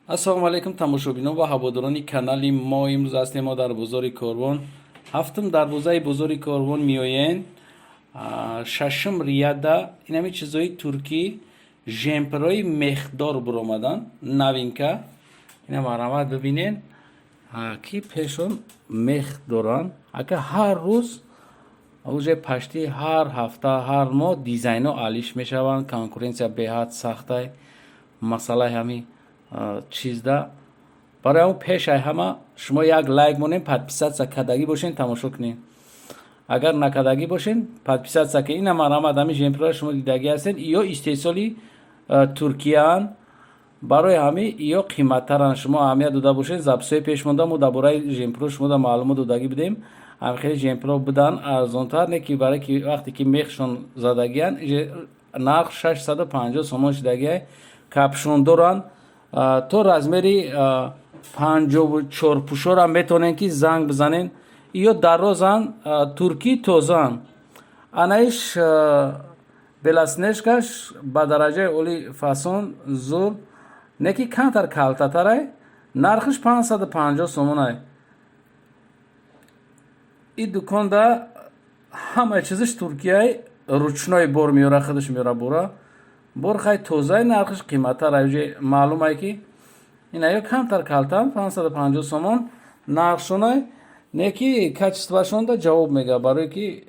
ассалому алайкум тамошобинон ва ҳаводорони канали мо. имрӯз ҳастем мо дар бозори Корвон. ҳафтум дарвозаи бозори Корвон меоянд. шашум рияда инами чизои туркӣ жемперои мехдор буромадан навинка. ина марамат бибинен ки пешон мех доранд. ака ҳар рӯз уже пашти ҳар ҳафта ҳар моҳ дизайно алиш мешаванд. конкуренсия беҳад сахтай масъалаи ҳамин чизда барои ҳамн пешай ҳама шумо як лайк монем подписатсия кардагӣ бошен тамошо кунем. агар накардагӣ бошен подписатсия ки ина марамат ҳамин жемпера шумо дидагӣ ҳастед. иё истеҳсоли туркияан барои ҳамин иё қиматтаран. шумо аҳамият дода бошед. записҳои пешмонда мо дар бораи жемперо шумо дар маълумот додагӣ будем. ҳамин хеле жемперо будан арзонтар не ки барои ки вақте ки мехшон задагиян нарх 650 сомон шидагиай. капшон доранд. то размери 54 пушора метавонем ки занг бизанем. иё дарозан туркӣ тозан. анаиш беласнешкаш ба дараҷаи оли фасон зур не ки камтар калтатарай. нархиш 550 сомонай. и дуконда ҳама чизиш туркияи ручной бор меёра худаш меёра бора. бор хай тозаи нархиш қиматтарай. уҷе маълумай ки ина ё камтар калтан 550 сомон нархшонай не ки качествашонда ҷавоб мега. барое ки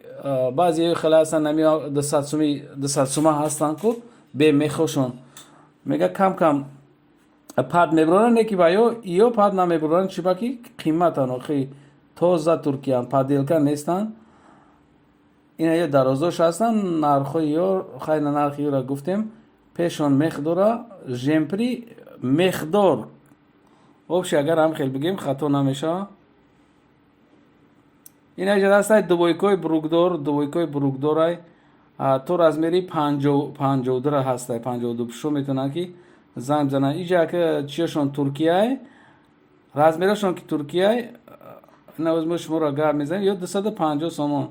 баъзеё хеле ҳастанд нами 200 сума ҳастанд ку бе мехошон мега кам кам пад мебуронанд не ки ба иё пад намебуронанд чиба ки қиматан охи тоза туркиян паделка нестанд. ина ё дарозош ҳастанд. нархҳои ё хайна нархи ёра гуфтем. пешон мех дора жемпри мехдор обши агар ҳам хел бигем хато намешава. ина ҷа ҳастай дубойкои буругдорай то размери 52 ҳастай 52 пушо метавонанд ки занг бизананд. иҷа ка чиёшон туркияй размерашон ки туркияй. ина мо шуморо гап мезанем ё 250 сомон.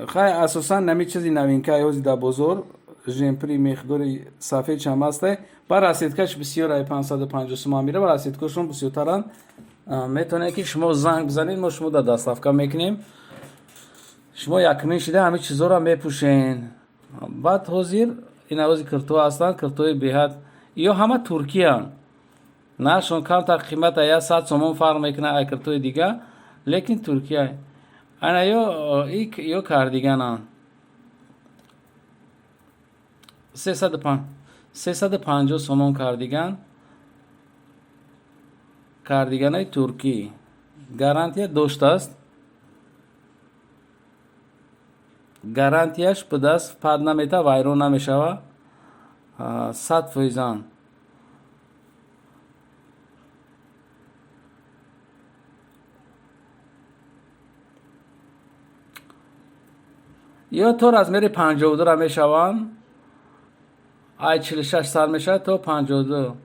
хай асосан нами чизи новинка ҳози дар бозор жемпри мехдори сафедшам ҳастай. ба расидкаш бисёрай 550 сомон мера. ба расидкашон бисёртаранд. метавонед ки шумо занг бизанед мо шумо дар дастафка мекунем. шумо якумин шида ҳамин чизоро мепӯшен. баъд ҳозир ина ҳози киртоҳо ҳастанд. киртоҳои беҳад иё ҳама туркиян. нархшон камтар қимата я 100 сомон фарқ мекунад ай киртоҳи дига лекин туркия. ана ё кардиганан 350 сомон кардиган. кардиганои туркӣ гарантия доштааст. гарантияш будаст пад намета вайрон намешава 100%. ё то размери 52 мешаванд. ай 46 сар мешавад то 52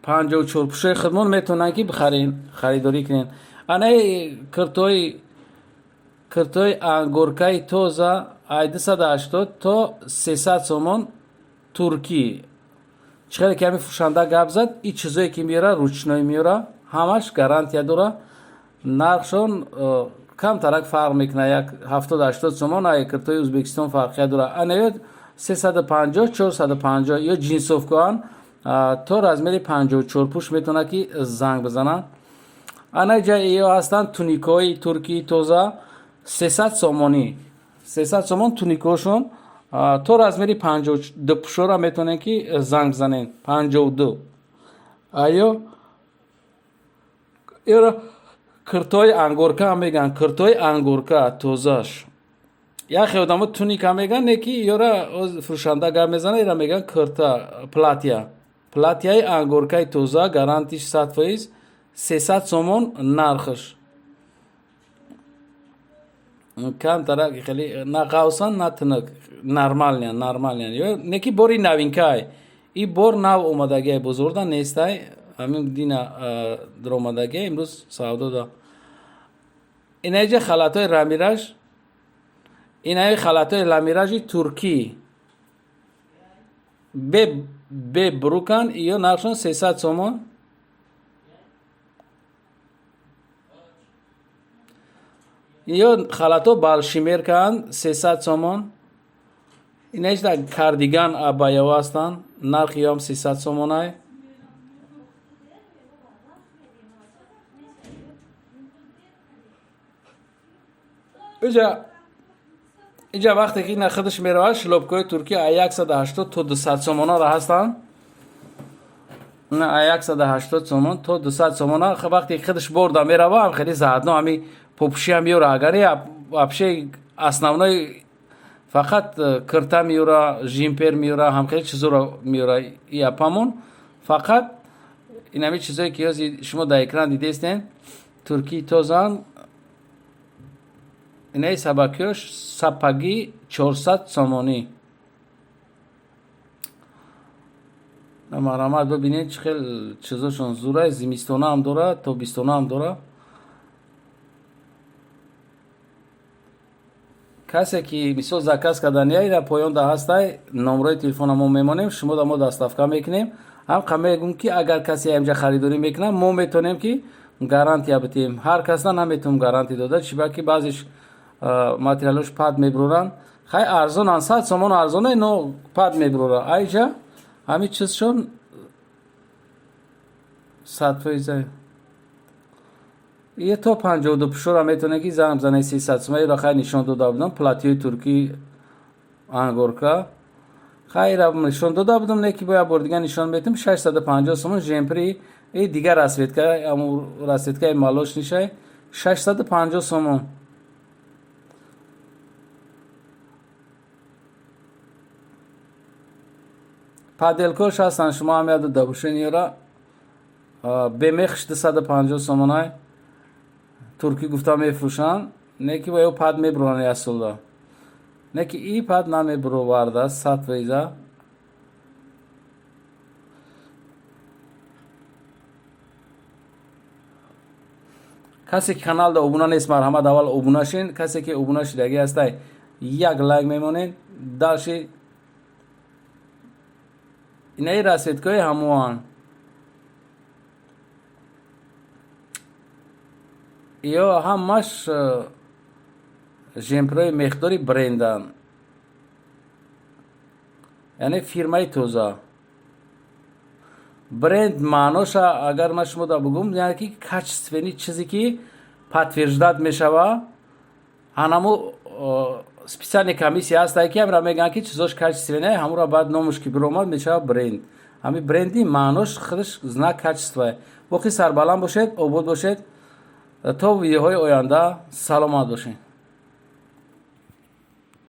54 пушои худмон метавонанд ки бихарен харидорӣ кунен. анаи киртои ангоркаи тоза ай 280 то 300 сомон туркӣ. чиқаре ки ҳамин фурӯшанда гап зад. и чизое ки меёра ручной меёра ҳамаш гарантия дора. нархшон камтарак фарқ мекунад як 70-80 сомон. ай киртои ӯзбекистон фарқият дора. ана ё 350 450 ё ҷинсовкоан то размери 54 пуш метавонад ки занг бизананд. ана ҷа иё ҳастанд туникои туркӣ тоза 300 сомонӣ 300 сомон туникошон то размери 52 пушора метавонем ки занг бизанем 52. аё ёра киртои ангорка ҳам меган. киртои ангорка тозаш яхе одамо туника меган не ки ёра фурӯшанда гап мезана. ира меган кирта платияи ангоркаи тоза гарантиш 100%. 300 сомон нархш. камтарак хеле на қавсан на тинак нормалнян ё не ки бори новинкаи. и бор нав омадагиай бозорда нестай. ҳамин дина даромадагиай имрӯз савдода. инаҷа халатҳои рамираш اینای خلطای لامیراژی ترکی به بروکن یا نقشون 300 سومون یا خلطو بالشیمیر کن 300 سومون اینایش در کاردیگان ابایو هستن نرخی هم 300 سومون های اینجا وقتی که این خودش میره شلوبکای ترکی 180 تا 200 سومون را هستن نه 180 سومون تا 200 سومون وقتی خودش برده میره هم خیلی زهدنو همی پوپشی هم میوره اگر وابشه основной فقط کرتا میوره جیمپر میوره هم خیلی چیزا رو میوره یا پامون فقط این همی چیزایی که شما در اکران دیدین ترکی توزان اینای سبکیش سپاگی 400 سومونی نمارامد ببینید خیلی چیزاشون زوره زمیستونه هم داره تابستونه هم داره کسی که مثل زکاس کردنیه در پایان ده هسته نمره تلفن ما میمونیم شما در ما دستافکا میکنیم هم میگم که اگر کسی اینجا خریداری میکنه ما میتونیم که گارانتی بدیم هر کس نمیتونم گارانتی داده چیزی که بعضیش ماتریالش پاد میبرورن خیلی ارزان 100 سومون ارزانه نو پاد میبروره اینجا همین چیزشون 100% یه تا 52 پشور هم میتونه که زنه 300 سومه را خیلی نشان داده بودم پلاتیوی ترکی انگورکا خیلی را نشان داده بودم نیکی باید بردگان نشان میتونم 650 سومون جمپری ای دیگر رسید که امو رسید که مالوش نیشه 650 سومون پادلکوش هستن شما هم یاد دابوشین یورا به مخش 250 سومون های ترکی گفتا میفروشن نکی با یو پاد میبرون اصول دا نکی ای پاد نمیبرو وارده 100 ویزا کسی که کانال دا ابونا نیست مرحمت اول ابونا شین کسی که ابونا شدگی هسته یک لایک میمونین داشی اینای رسیدگاه هموان یا همش جمپرای مقداری برندن یعنی فیرمای توزا برند معنوش اگر من شما دا بگم یعنی که کچستوینی چیزی که پتویجداد میشوه هنمو специальный комиссия هست که همراه میگن که چیزاش کچستوینه همون را بعد نامش که برومد میشه برند همین برندی معنوش خودش زنک کچستوه باقی سربلند باشید عبود باشید تا ویدیوهای آینده سلامت باشین